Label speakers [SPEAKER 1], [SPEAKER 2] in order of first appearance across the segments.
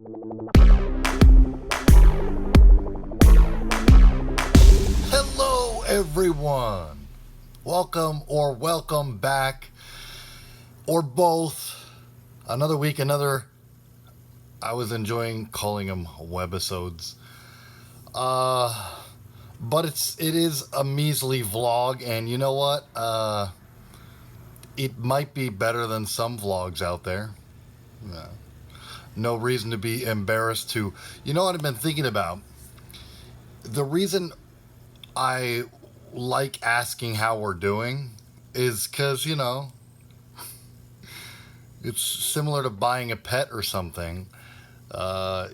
[SPEAKER 1] Hello, everyone. Welcome back, or both. Another week, I was enjoying calling them webisodes. But it is a measly vlog, and you know what? It might be better than some vlogs out there. No reason to be embarrassed to. You know what I've been thinking about? The reason I like asking how we're doing is because, it's similar to buying a pet or something. This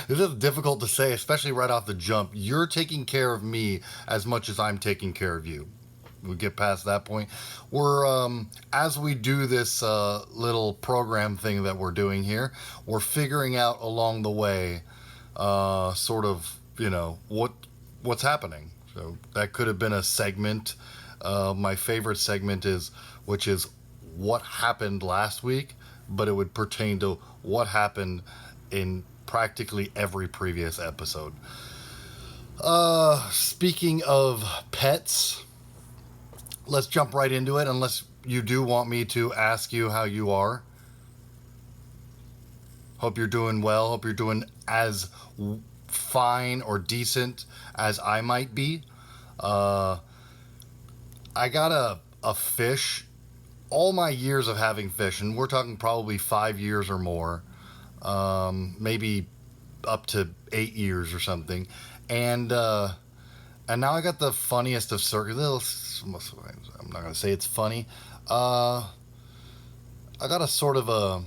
[SPEAKER 1] is difficult to say, especially right off the jump. You're taking care of me as much as I'm taking care of you. We get past that point. We're as we do this little program thing that we're doing here, we're figuring out along the way, sort of, what's happening. So that could have been a segment. My favorite segment which is what happened last week, but it would pertain to what happened in practically every previous episode. Speaking of pets, let's jump right into it, unless you do want me to ask you how you are. Hope you're doing well. Hope you're doing as fine or decent as I might be. I got a fish. All my years of having fish, and we're talking probably 5 years or more, maybe up to 8 years or something, and now I got the funniest of circumstances. I'm not gonna say it's funny. I got a sort of a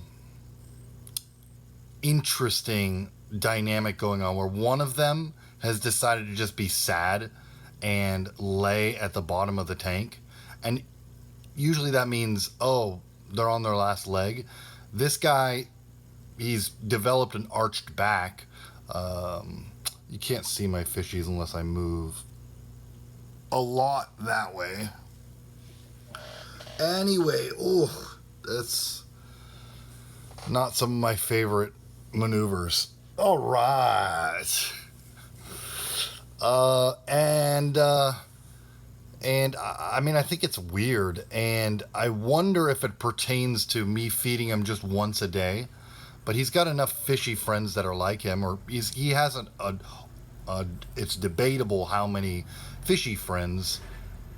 [SPEAKER 1] interesting dynamic going on where one of them has decided to just be sad and lay at the bottom of the tank, and usually that means, they're on their last leg. This guy, he's developed an arched back. You can't see my fishies unless I move a lot that way. Anyway, that's not some of my favorite maneuvers. All right. And I mean, I think it's weird, and I wonder if it pertains to me feeding him just once a day. But he's got enough fishy friends that are like him, or he hasn't. It's debatable how many fishy friends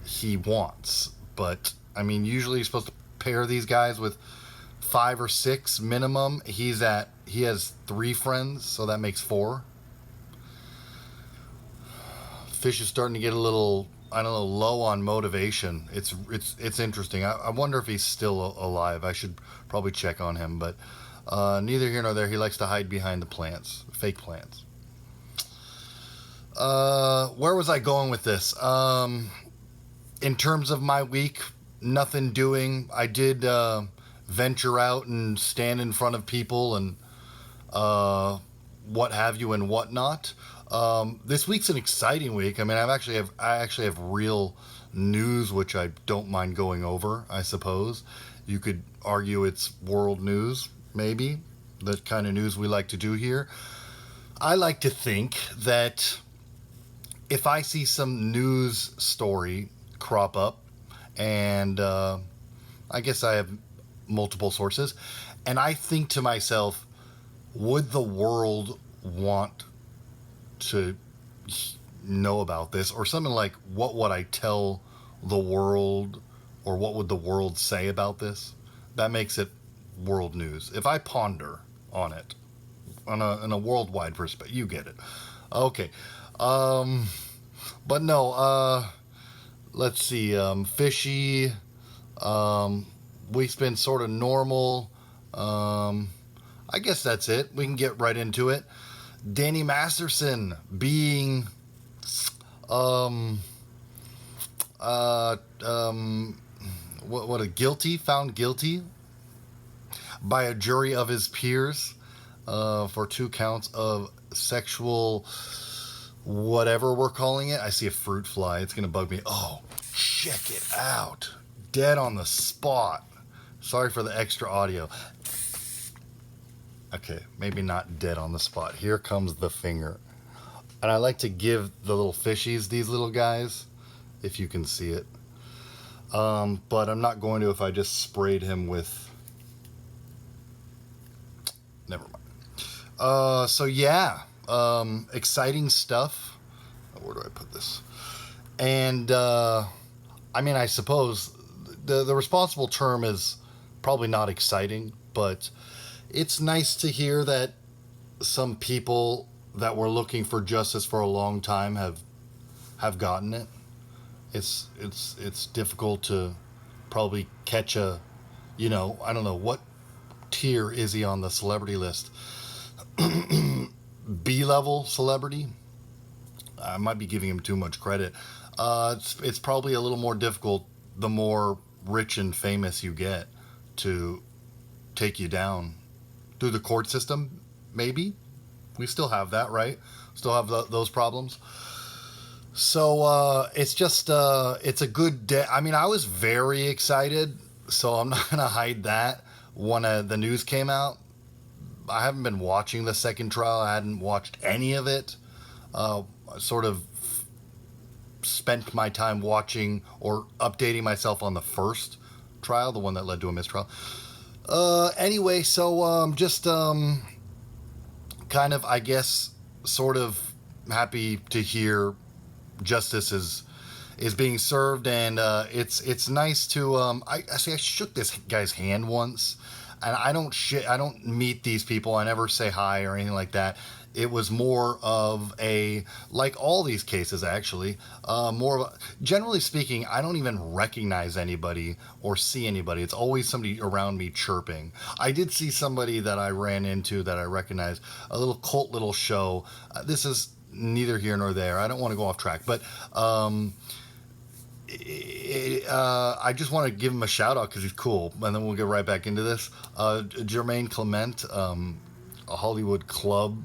[SPEAKER 1] he wants. But I mean, usually you're supposed to pair these guys with 5 or 6 minimum. He has 3 friends, so that makes 4. Fish is starting to get a little, I don't know, low on motivation. It's interesting. I wonder if he's still alive. I should probably check on him, but neither here nor there. He likes to hide behind the plants, fake plants. Where was I going with this? In terms of my week, nothing doing. I did venture out and stand in front of people and what have you and whatnot. This week's an exciting week. I mean, I actually have real news, which I don't mind going over, I suppose. You could argue it's world news, maybe. The kind of news we like to do here. I like to think that if I see some news story crop up, and I guess I have multiple sources, and I think to myself, would the world want to know about this, or something like, what would I tell the world, or what would the world say about this? That makes it world news. If I ponder on it in a worldwide perspective, you get it. Okay. But no, let's see, fishy, week's been sort of normal. I guess that's it. We can get right into it. Danny Masterson being found guilty by a jury of his peers for 2 counts of sexual whatever we're calling it. I see a fruit fly. It's gonna bug me. Oh, check it out. Dead on the spot. Sorry for the extra audio. Okay, maybe not dead on the spot. Here comes the finger. And I like to give the little fishies these little guys, if you can see it. But I'm not going to if I just sprayed him with. Never mind. So yeah, exciting stuff. Where do I put this? And I mean, I suppose the responsible term is probably not exciting, but it's nice to hear that some people that were looking for justice for a long time have gotten it. It's difficult to probably catch a, I don't know what tier is he on the celebrity list. B level celebrity. I might be giving him too much credit. It's probably a little more difficult the more rich and famous you get to take you down through the court system. Maybe we still have that, right? Still have those problems. So it's just it's a good day. I mean, I was very excited, so I'm not gonna hide that. When the news came out, I haven't been watching the second trial. I hadn't watched any of it. I sort of spent my time watching or updating myself on the first trial, the one that led to a mistrial. Anyway, so just kind of, I guess, sort of happy to hear justice is being served, and it's nice to I shook this guy's hand once, and I don't meet these people. I never say hi or anything like that. It was more of a, like all these cases actually, more of a, generally speaking, I don't even recognize anybody or see anybody. It's always somebody around me chirping. I did see somebody that I ran into that I recognized, a little cult little show. This is neither here nor there. I don't want to go off track, but I just want to give him a shout out because he's cool, and then we'll get right back into this. Jermaine Clement, a Hollywood club.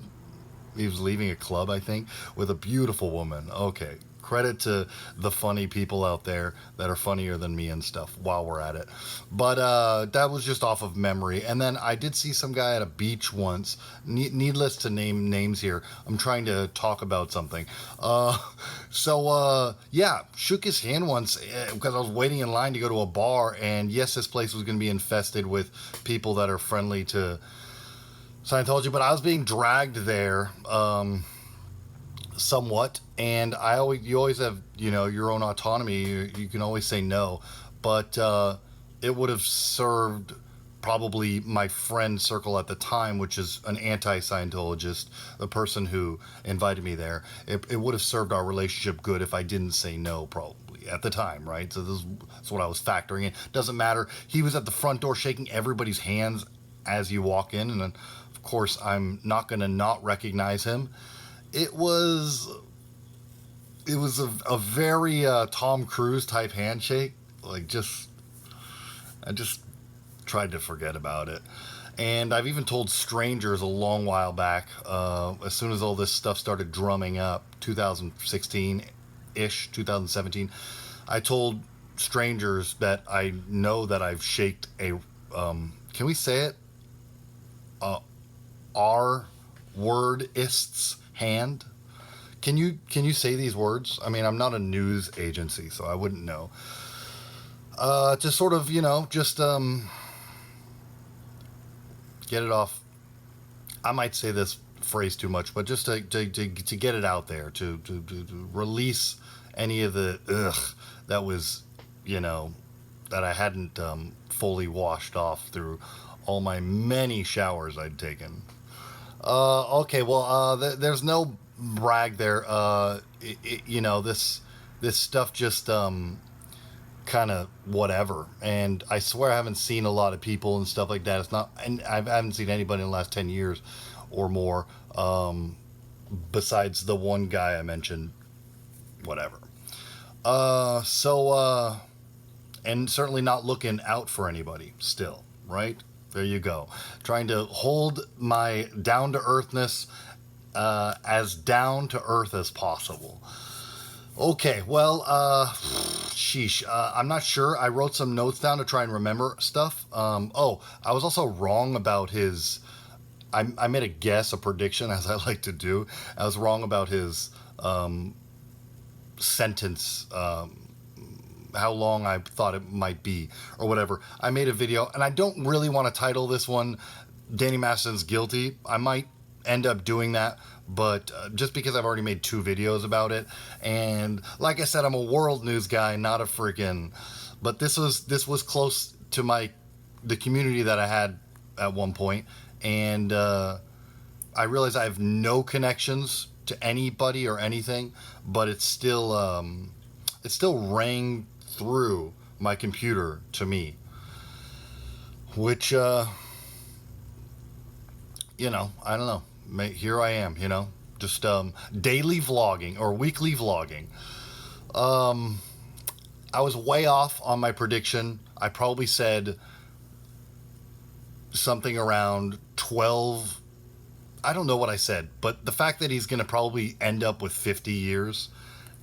[SPEAKER 1] He was leaving a club, I think, with a beautiful woman. Okay, credit to the funny people out there that are funnier than me and stuff while we're at it. But that was just off of memory. And then I did see some guy at a beach once. Needless to name names here. I'm trying to talk about something. Yeah, shook his hand once because I was waiting in line to go to a bar. And yes, this place was going to be infested with people that are friendly to Scientology, but I was being dragged there somewhat, and you always have your own autonomy. You can always say no, but it would have served probably my friend circle at the time, which is an anti-Scientologist, the person who invited me there. It would have served our relationship good if I didn't say no, probably at the time, right? So that's what I was factoring in. Doesn't matter. He was at the front door shaking everybody's hands as you walk in, and then of course I'm not going to not recognize him. It was a very Tom Cruise type handshake. I just tried to forget about it. And I've even told strangers a long while back, as soon as all this stuff started drumming up, 2016-ish, 2017, I told strangers that I know that I've shaked a, can we say it? R wordist's hand. Can you say these words? I mean, I'm not a news agency, so I wouldn't know. To sort of, just get it off. I might say this phrase too much, but just to get it out there, to release any of the that was, that I hadn't fully washed off through all my many showers I'd taken. Okay, well, there's no brag there. This stuff just kind of whatever. And I swear I haven't seen a lot of people and stuff like that. It's not, and I haven't seen anybody in the last 10 years or more, besides the one guy I mentioned. Whatever. And certainly not looking out for anybody still, right? There you go. Trying to hold my down-to-earthness as down-to-earth as possible. Okay, well, sheesh. I'm not sure. I wrote some notes down to try and remember stuff. I was also wrong about his I made a guess, a prediction, as I like to do. I was wrong about his sentence, how long I thought it might be, or whatever. I made a video, and I don't really want to title this one Danny Masterson's Guilty. I might end up doing that, but just because I've already made 2 videos about it. And like I said, I'm a world news guy, not a freaking. But this was close to the community that I had at one point, and I realize I have no connections to anybody or anything, but it still rang through my computer to me, which I don't know. Here I am, just daily vlogging or weekly vlogging. I was way off on my prediction. I probably said something around 12. I don't know what I said, but the fact that he's going to probably end up with 50 years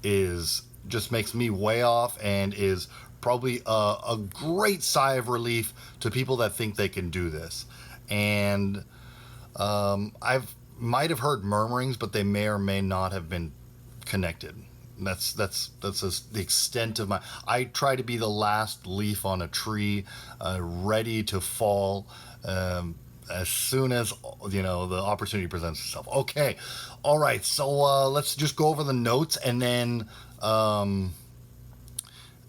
[SPEAKER 1] just makes me way off, and is probably a great sigh of relief to people that think they can do this. And I've might have heard murmurings, but they may or may not have been connected. That's the extent of my. I try to be the last leaf on a tree, ready to fall as soon as the opportunity presents itself. Okay, all right. So let's just go over the notes, and then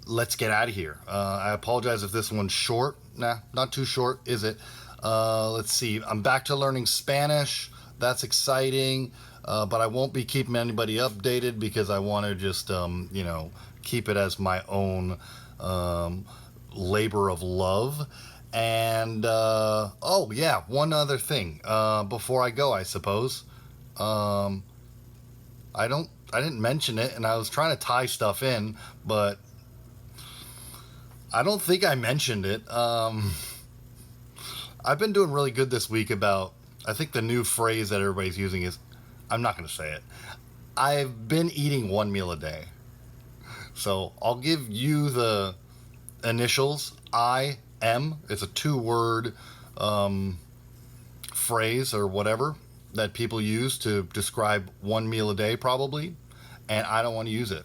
[SPEAKER 1] let's get out of here. I apologize if this one's short. Nah, not too short, is it? Let's see. I'm back to learning Spanish. That's exciting. But I won't be keeping anybody updated because I want to just, keep it as my own labor of love. And, oh, yeah, one other thing before I go, I suppose. I didn't mention it, and I was trying to tie stuff in, but I don't think I mentioned it. I've been doing really good this week about, I think the new phrase that everybody's using is, I'm not going to say it. I've been eating 1 meal a day. So I'll give you the initials. IM. It's a 2-word phrase or whatever that people use to describe 1 meal a day, probably. And I don't want to use it.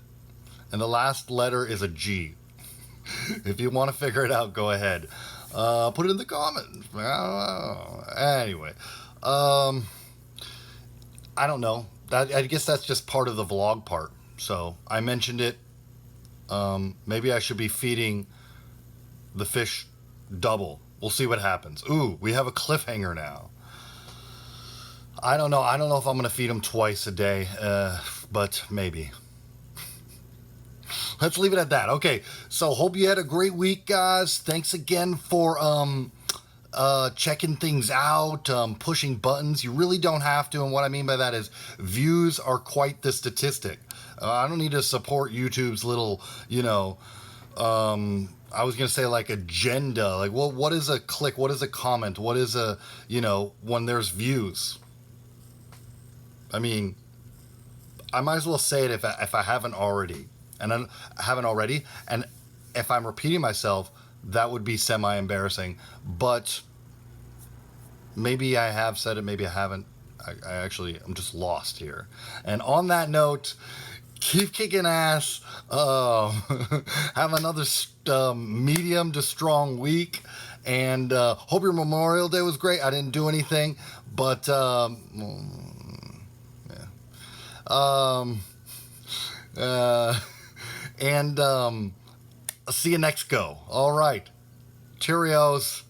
[SPEAKER 1] And the last letter is a G. If you want to figure it out, go ahead. Put it in the comments. I don't know. Anyway. I don't know. I guess that's just part of the vlog part. So I mentioned it. Maybe I should be feeding the fish double. We'll see what happens. Ooh, we have a cliffhanger now. I don't know. I don't know if I'm going to feed them twice a day, but maybe. Let's leave it at that. Okay, so hope you had a great week, guys. Thanks again for checking things out, pushing buttons. You really don't have to, and what I mean by that is views are quite the statistic. I don't need to support YouTube's little, I was going to say like agenda. Like, well, what is a click? What is a comment? What is a, when there's views? I mean, I might as well say it if I haven't already. And I haven't already. And if I'm repeating myself, that would be semi-embarrassing. But maybe I have said it, maybe I haven't. I'm just lost here. And on that note, keep kicking ass. Have another medium to strong week. And hope your Memorial Day was great. I didn't do anything. But, and see you next go. All right. Cheerios.